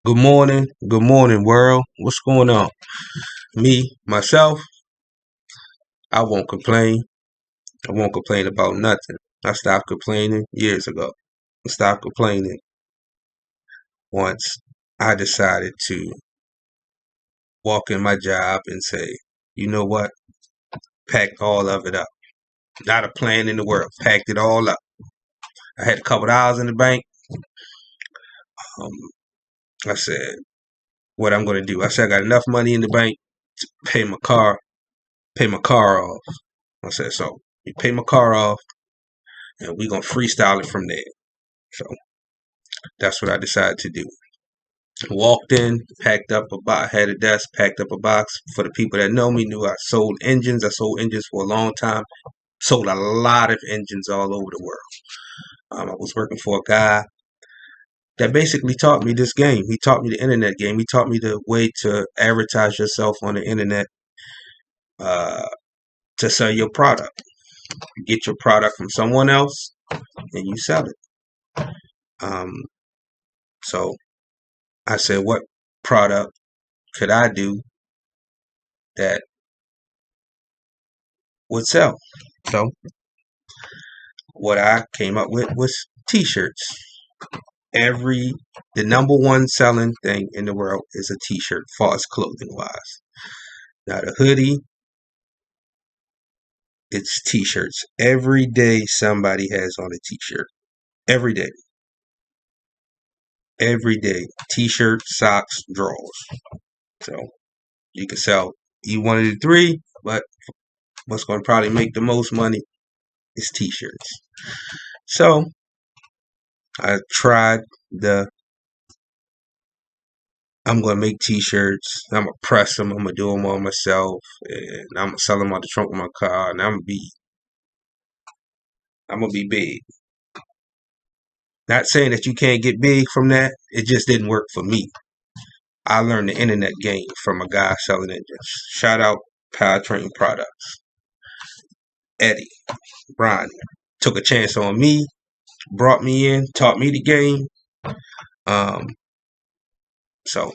Good morning, world. What's going on? Myself, I won't complain. I won't complain about nothing. I stopped complaining years ago. I stopped complaining once I decided to walk in my job and say, you know what? Pack all of it up. Not a plan in the world. Packed it all up. I had a couple of dollars in the bank. Um, I said, what I'm going to do. I said, I got enough money in the bank to pay my car off. I said, so you pay my car off and we're going to freestyle it from there. So that's what I decided to do. Walked in, packed up a box, had a desk, packed up a box. For the people that know me, knew I sold engines. I sold engines for a long time. Sold a lot of engines all over the world. I was working for a guy that basically taught me this game. He taught me the internet game. He taught me the way to advertise yourself on the internet uh, to sell your product. You get your product from someone else and you sell it. Um, so I said, what product could I do that would sell? So what I came up with was t-shirts. Every the number one selling thing in the world is a t-shirt, far as clothing wise. Not a hoodie, it's t-shirts. Every day somebody has on a t-shirt. Every day. Every day. T-shirt, socks, drawers. So you can sell one of the three, but what's going to probably make the most money is t-shirts. So I tried the I'm gonna make t-shirts. I'm gonna press them. I'm gonna do them all myself, and I'm gonna sell them out the trunk of my car. And I'm gonna be big. Not saying that you can't get big from that. It just didn't work for me. I learned the internet game from a guy selling engines. Shout out Powertrain Products. Eddie Brian took a chance on me, brought me in, taught me the game. Um, so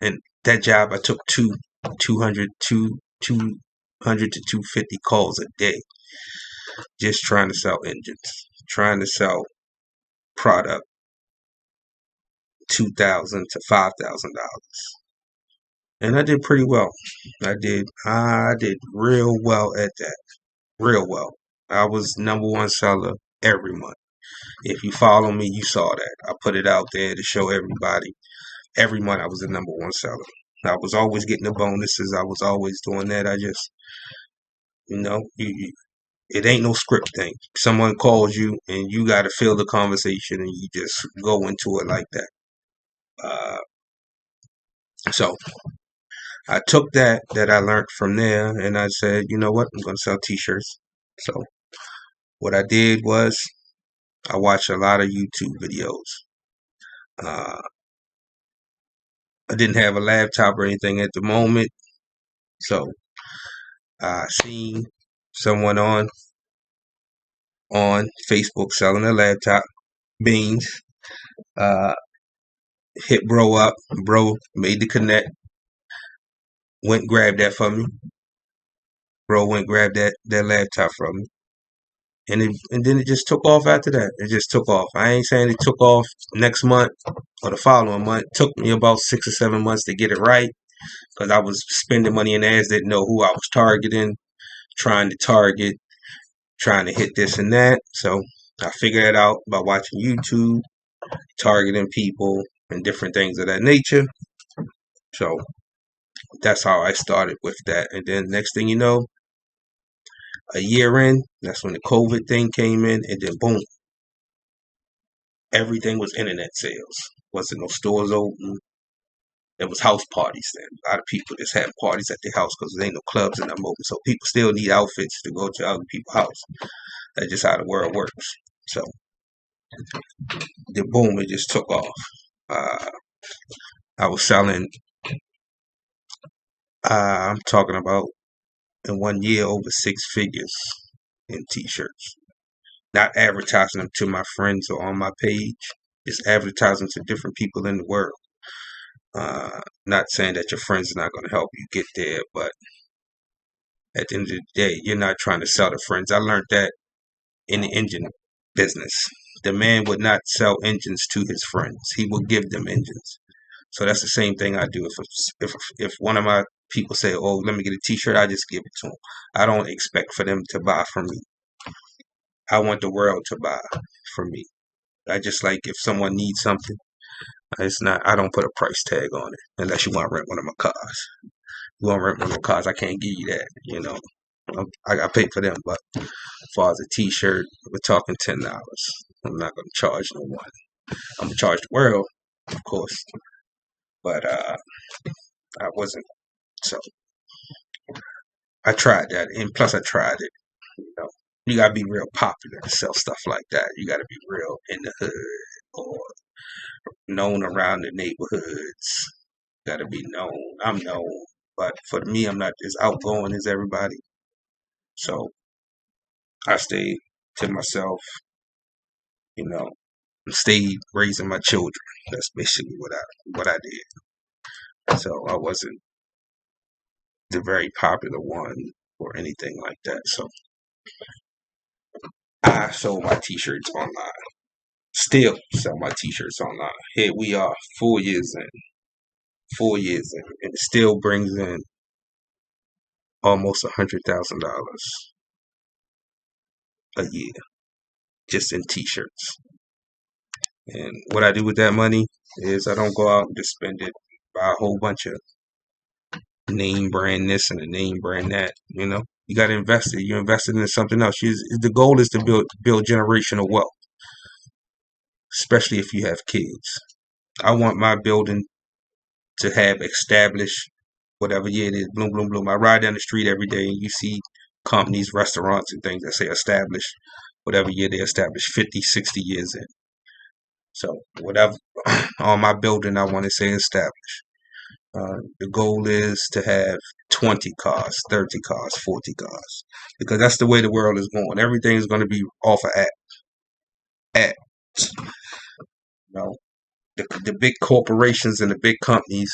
and that job I took 200 to 250 calls a day just trying to sell engines, trying to sell product $2,000 to $5,000, and I did pretty well. I did real well at that, real well. I was number one seller every month. If you follow me, you saw that. I put it out there to show everybody. Every month I was the number one seller. I was always getting the bonuses. I was always doing that. I just, it ain't no script thing. Someone calls you and you got to feel the conversation and you just go into it like that. Uh, so I took that I learned from there and I said, you know what? I'm going to sell t-shirts. So what I did was I watched a lot of YouTube videos. Uh, I didn't have a laptop or anything at the moment. So I seen someone on Facebook selling a laptop, beans. Uh, hit bro up. Bro made the connect. Went grabbed that for me. Bro went grabbed that laptop from me. And then it just took off after that. It just took off. I ain't saying it took off next month or the following month. It took me about 6 or 7 months to get it right because I was spending money in ads, didn't know who I was targeting, trying to target, trying to hit this and that. So I figured it out by watching YouTube, targeting people, and different things of that nature. So that's how I started with that. And then next thing you know, a year in, that's when the COVID thing came in, and then boom, everything was internet sales. Wasn't no stores open. There was house parties then. A lot of people just had parties at their house because there ain't no clubs in them open. So people still need outfits to go to other people's house. That's just how the world works. So the boom, it just took off. Uh, I was selling. I'm talking about in 1 year over 6 figures in t-shirts. Not advertising them to my friends or on my page. Just advertising to different people in the world. Not saying that your friends are not going to help you get there, but at the end of the day, you're not trying to sell to friends. I learned that in the engine business. The man would not sell engines to his friends. He will give them engines. So that's the same thing I do. If one of my people say, "Oh, let me get a T-shirt," I just give it to them. I don't expect for them to buy from me. I want the world to buy from me. I just like if someone needs something, it's not. I don't put a price tag on it unless you want to rent one of my cars. You want to rent one of my cars, I can't give you that. I got paid for them, but as far as a T-shirt, we're talking $10. I'm not gonna charge no one. I'm gonna charge the world, of course, but I wasn't. So I tried that, and plus I tried it. You know, you gotta be real popular to sell stuff like that. You gotta be real in the hood or known around the neighborhoods. Gotta be known. I'm known, but for me, I'm not as outgoing as everybody. So I stayed to myself. You know, stayed raising my children. That's basically what I did. So I wasn't the very popular one or anything like that. So I sold my T-shirts online. Still sell my T-shirts online. Here we are, 4 years in. 4 years in, and it still brings in almost $100,000 a year just in T-shirts. And what I do with that money is I don't go out and just spend it, buy a whole bunch of name brand this and a name brand that. You got to invest it. You invest it in something else. The goal is to build generational wealth, especially if you have kids. I want my building to have established whatever year it is. Bloom, bloom, bloom. I ride down the street every day and you see companies, restaurants, and things that say established whatever year they established, 50, 60 years in. So whatever on my building, I want to say established. The goal is to have 20 cars, 30 cars, 40 cars, because that's the way the world is going. Everything is going to be off of apps. The big corporations and the big companies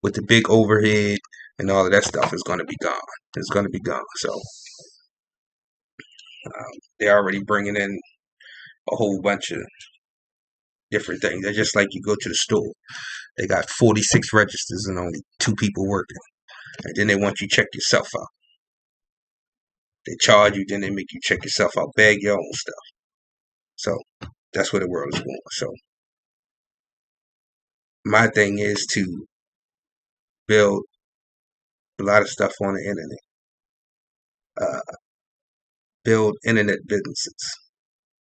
with the big overhead and all of that stuff is going to be gone. It's going to be gone. So they're already bringing in a whole bunch of different things. They're just like you go to the store. They got 46 registers and only 2 people working. And then they want you to check yourself out. They charge you, then they make you check yourself out, bag your own stuff. So that's where the world is going. So my thing is to build a lot of stuff on the internet. Build internet businesses.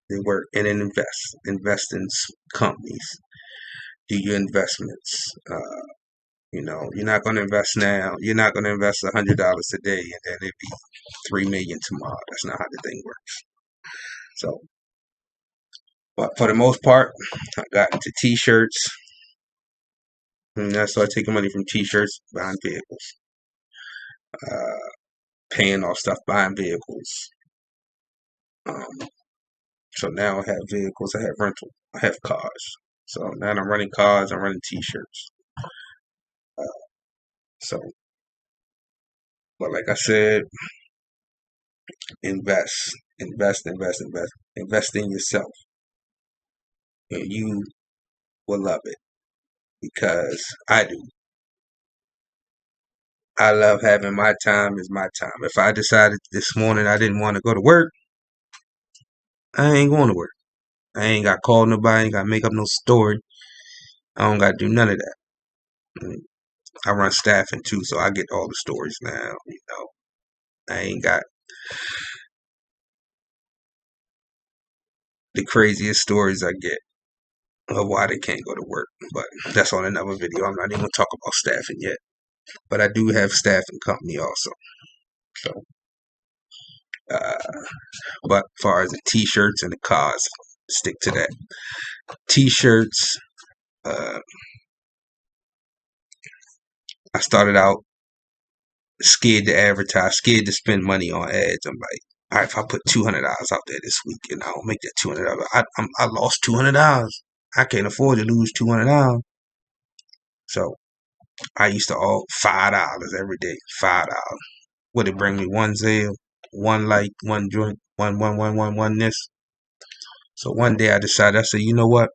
They work and then invest in companies. Do your investments. You're not going to invest now. You're not going to invest $100 a day and then it'd be $3 million tomorrow. That's not how the thing works. So, but for the most part, I got into T-shirts. And I started taking money from T-shirts, buying vehicles, paying off stuff, buying vehicles. So now I have vehicles. I have rental. I have cars. So now I'm running cars. I'm running T-shirts. So, but like I said, invest, invest, invest, invest, invest in yourself, and you will love it because I do. I love having my time is my time. If I decided this morning I didn't want to go to work, I ain't going to work. I ain't got to call nobody. I ain't got to make up no story. I don't got to do none of that. I run staffing too, so I get all the stories now. I ain't got the craziest stories I get of why they can't go to work, but that's on another video. I'm not even gonna talk about staffing yet, but I do have staffing company also. So, but as far as the T-shirts and the cars, stick to that. T-shirts. I started out scared to advertise, scared to spend money on ads. I'm like, all right, if I put $200 out there this week and I don't make that $200, I lost $200. I can't afford to lose $200. So I used to all $5 every day. $5. Would it bring me one sale, one like, one joint, one this? So one day I decided, I said, you know what?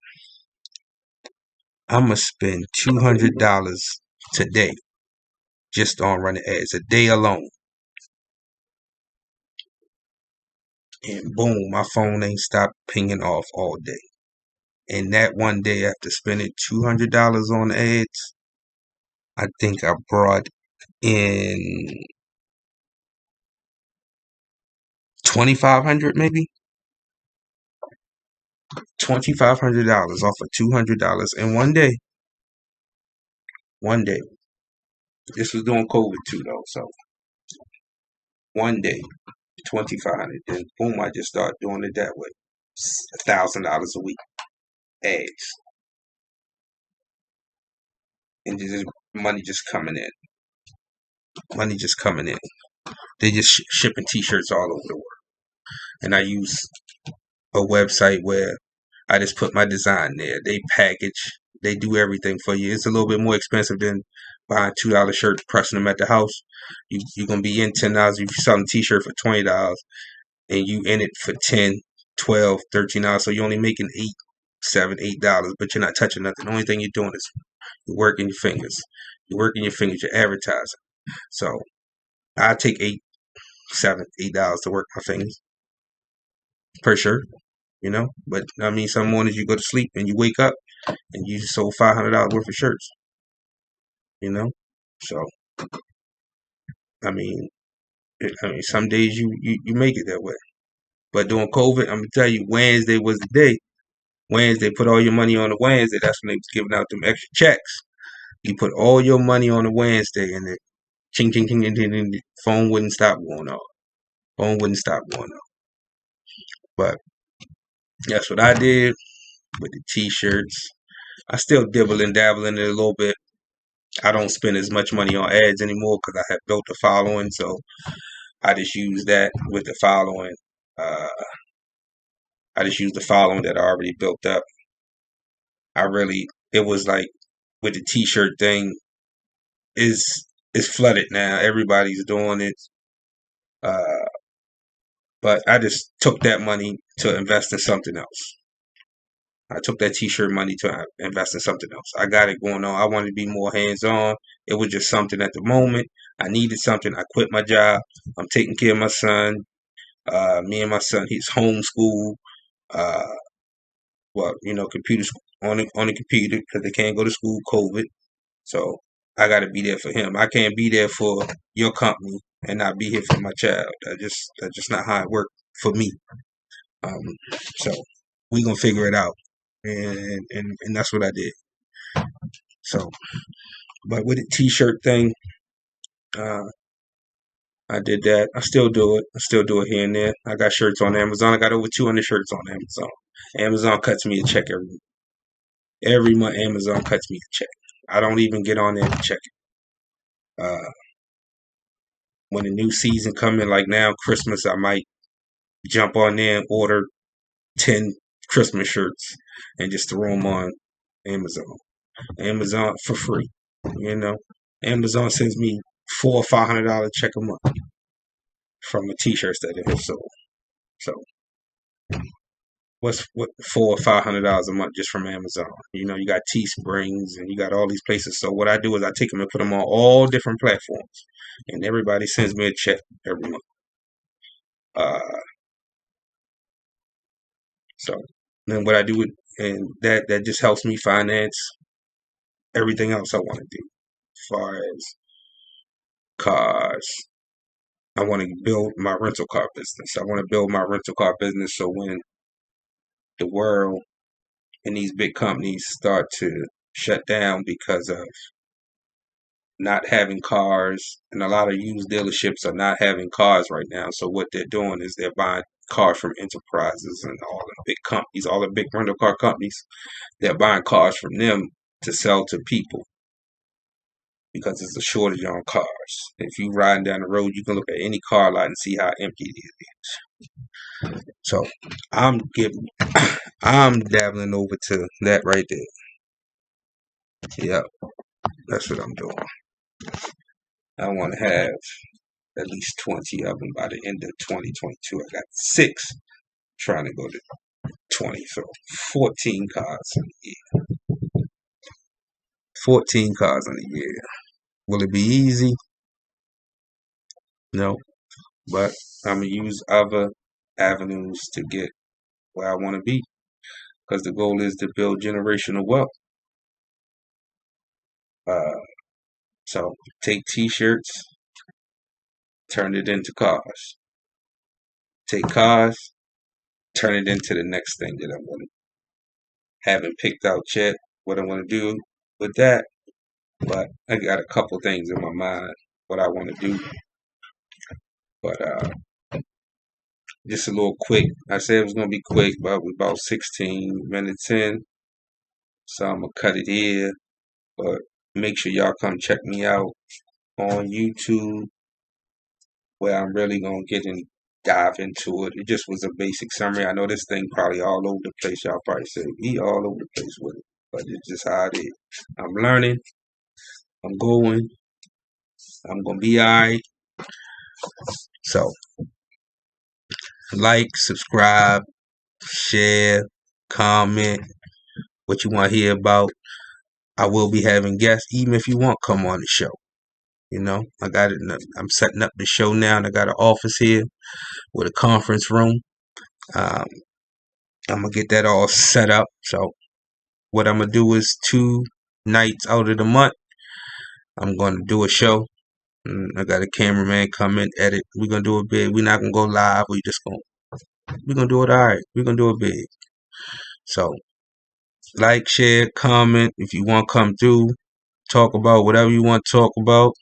I'm gonna spend $200 today just on running ads, a day alone. And boom, my phone ain't stopped pinging off all day. And that one day, after spending $200 on ads, I think I brought in 2,500, maybe $2,500 off of $200 in one day. One day. This was during COVID too, though. So one day, 2,500. Then boom, I just started doing it that way. $1,000 a week ads, and just money just coming in. Money just coming in. They just shipping T-shirts all over the world, and I use a website where I just put my design there. They package, they do everything for you. It's a little bit more expensive than buying $2 shirts, pressing them at the house. You're gonna be in $10. If you're selling a T-shirt for $20, and you in it for 10, 12, $13. So you're only making $8, but you're not touching nothing. The only thing you're doing is you're working your fingers. You're working your fingers. You're advertising. So I take $8 to work my fingers per shirt. But I mean, some mornings you go to sleep and you wake up and you sold $500 worth of shirts. So I mean, some days you make it that way. But during COVID, I'm gonna tell you, Wednesday was the day. Wednesday, put all your money on the Wednesday. That's when they was giving out them extra checks. You put all your money on the Wednesday, and the ching ching ching, and the phone wouldn't stop going off. Phone wouldn't stop going off. But that's what I did with the T-shirts. I still dibble and dabble in it a little bit. I don't spend as much money on ads anymore because I have built a following, so I just use that with the following. I just use the following that I already built up. It was like with the T-shirt thing, is flooded now. Everybody's doing it. But I just took that money to invest in something else. I took that T-shirt money to invest in something else. I got it going on. I wanted to be more hands-on. It was just something at the moment. I needed something. I quit my job. I'm taking care of my son. Me and my son, he's homeschooled. Computer school, on the computer because they can't go to school, COVID. So I got to be there for him. I can't be there for your company and not be here for my child. That's just not how it worked for me. So we gonna figure it out, and that's what I did. So, but with the T-shirt thing, I did that. I still do it. I still do it here and there. I got shirts on Amazon. I got over 200 shirts on Amazon. Amazon cuts me a check every month. Every month, Amazon cuts me a check. I don't even get on there to check it. When the new season coming, like now, Christmas, I might jump on there and order 10 Christmas shirts and just throw them on Amazon. Amazon for free. Amazon sends me $400 or $500 check a month from the T-shirts that they have sold. So what's $400 or $500 a month just from Amazon? You got Teesprings and you got all these places. So what I do is I take them and put them on all different platforms, and everybody sends me a check every month. So then what I do, and that just helps me finance everything else I want to do, as far as cars. I want to build my rental car business. I want to build my rental car business so when the world and these big companies start to shut down because of not having cars, and a lot of used dealerships are not having cars right now. So what they're doing is they're buying cars from enterprises and all the big companies, all the big rental car companies. They're buying cars from them to sell to people because there's a shortage on cars. If you riding down the road, you can look at any car lot and see how empty it is. So I'm dabbling over to that right there. Yeah. That's what I'm doing. I want to have at least 20 of them by the end of 2022. I got 6 trying to go to 20, so 14 cards in a year. 14 cards in a year. Will it be easy? No, but I'm going to use other avenues to get where I want to be, because the goal is to build generational wealth. So take t-shirts, turn it into cars. Take cars, turn it into the next thing that I want to. Haven't picked out yet what I want to do with that, but I got a couple things in my mind what I want to do. But just a little quick. I said it was gonna be quick, but we're about 16 minutes in, so I'm gonna cut it here. But make sure y'all come check me out on YouTube, where I'm really gonna get and dive into it. It just was a basic summary. I know this thing probably all over the place. Y'all probably say he all over the place with it, but it's just how it is. I'm learning. I'm going. I'm gonna be alright. So like, subscribe, share, comment what you want to hear about. I will be having guests, even if you want come on the show. You know, I got it. I'm setting up the show now, and I got an office here with a conference room. Um, I'm gonna get that all set up. So what I'm gonna do is 2 nights out of the month, I'm gonna do a show. I got a cameraman come in, edit. We're gonna do it big. We're not gonna go live. We're gonna do it all right. We're gonna do it big. So like, share, comment. If you want to come through, talk about whatever you want to talk about.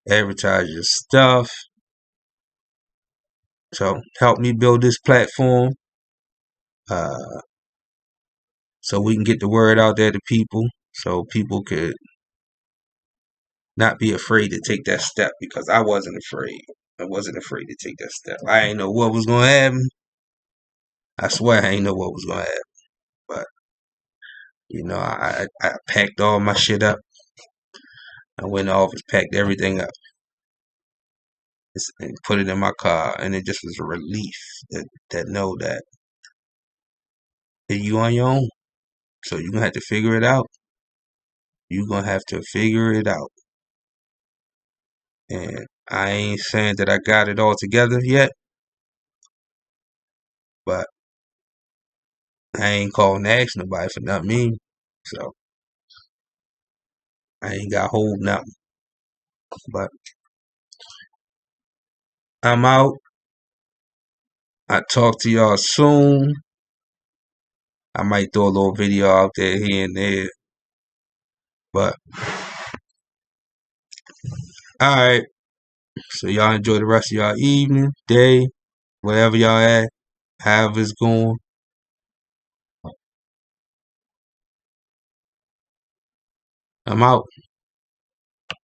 Advertise your stuff. So help me build this platform, so we can get the word out there to people, so people could not be afraid to take that step, because I wasn't afraid. I wasn't afraid to take that step. I ain't know what was gonna happen. I swear I ain't know what was gonna happen. But I packed all my shit up. I went to the office, packed everything up, and put it in my car, and it just was a relief that know that you on your own. So you're gonna have to figure it out. You're gonna have to figure it out. And I ain't saying that I got it all together yet, but I ain't calling to ask nobody for nothing. So I ain't got hold nothing. But I'm out. I talk to y'all soon. I might throw a little video out there here and there. But alright. So y'all enjoy the rest of y'all evening, day, wherever y'all at, however it's going. I'm out.